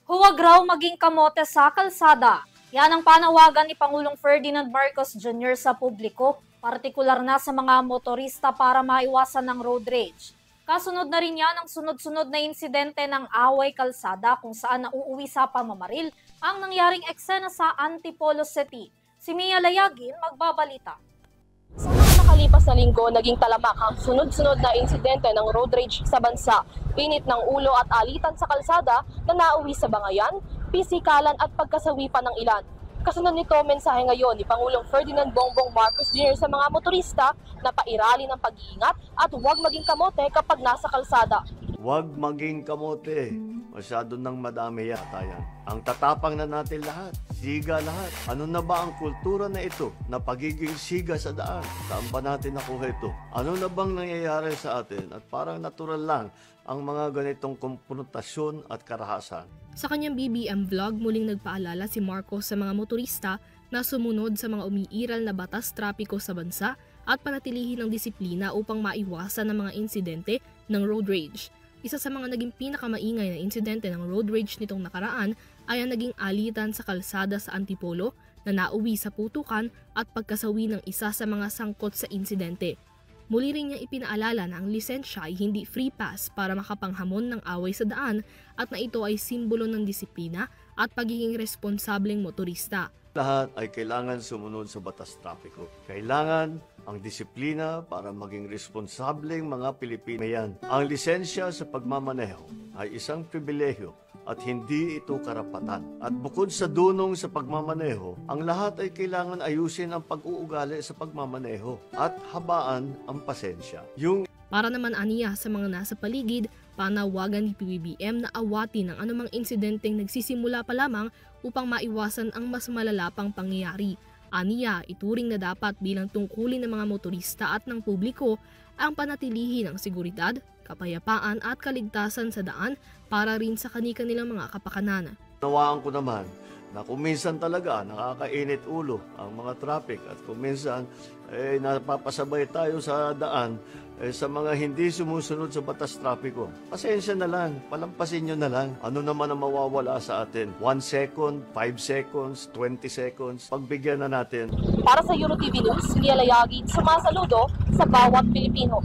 Huwag raw maging kamote sa kalsada. Yan ang panawagan ni Pangulong Ferdinand Marcos Jr. sa publiko, partikular na sa mga motorista para maiwasan ng road rage. Kasunod na rin yan ang sunod-sunod na insidente ng away kalsada kung saan nauuwi sa pamamaril ang nangyaring eksena sa Antipolo City. Si Mia Layagin magbabalita. Sa mga nakalipas na linggo, naging talamak ang sunod-sunod na insidente ng road rage sa bansa. Init ng ulo at alitan sa kalsada na nauwi sa bangayan, pisikalan at pagkasawi pa ng ilan. Kasunod nito, mensahe ngayon ni Pangulong Ferdinand Bongbong Marcos Jr. sa mga motorista na pairali ng pag-iingat at huwag maging kamote kapag nasa kalsada. Huwag maging kamote. Masyado nang madami yata yan. Ang tatapang na natin lahat. Siga lahat. Ano na ba ang kultura na ito na pagiging siga sa daan? Saan ba natin nakuha ito? Ano na bang nangyayari sa atin? At parang natural lang ang mga ganitong konfrontasyon at karahasan. Sa kanyang BBM vlog, muling nagpaalala si Marcos sa mga motorista na sumunod sa mga umiiral na batas trapiko sa bansa at panatilihin ang disiplina upang maiwasan ang mga insidente ng road rage. Isa sa mga naging pinakamaingay na insidente ng road rage nitong nakaraan ay ang naging alitan sa kalsada sa Antipolo na nauwi sa putukan at pagkasawi ng isa sa mga sangkot sa insidente. Muli rin niyang ipinaalala na ang lisensya ay hindi free pass para makapanghamon ng away sa daan at na ito ay simbolo ng disiplina at pagiging responsableng motorista. Lahat ay kailangan sumunod sa batas trapiko. Kailangan ang disiplina para maging responsableng mga Pilipino. Ang lisensya sa pagmamaneho ay isang pribilehyo at hindi ito karapatan. At bukod sa dunong sa pagmamaneho, ang lahat ay kailangan ayusin ang pag-uugali sa pagmamaneho at habaan ang pasensya. Para naman aniya sa mga nasa paligid, panawagan ni PBBM na awatin ang anumang insidenteng nagsisimula pa lamang upang maiwasan ang mas malala pang pangyayari. Aniya, ituring na dapat bilang tungkulin ng mga motorista at ng publiko ang panatilihin ng seguridad, kapayapaan at kaligtasan sa daan para rin sa kani-kanilang mga kapakanan. Nawaan ko naman na kung minsan talaga nakakainit ulo ang mga traffic at kung minsan napapasabay tayo sa daan sa mga hindi sumusunod sa batas trapiko. Pasensya na lang, palampasin nyo na lang. Ano naman ang mawawala sa atin? 1 second, 5 seconds, 20 seconds, pagbigyan na natin. Para sa EuroTV News, Mia Layagin, sumasaludo sa bawat Pilipino.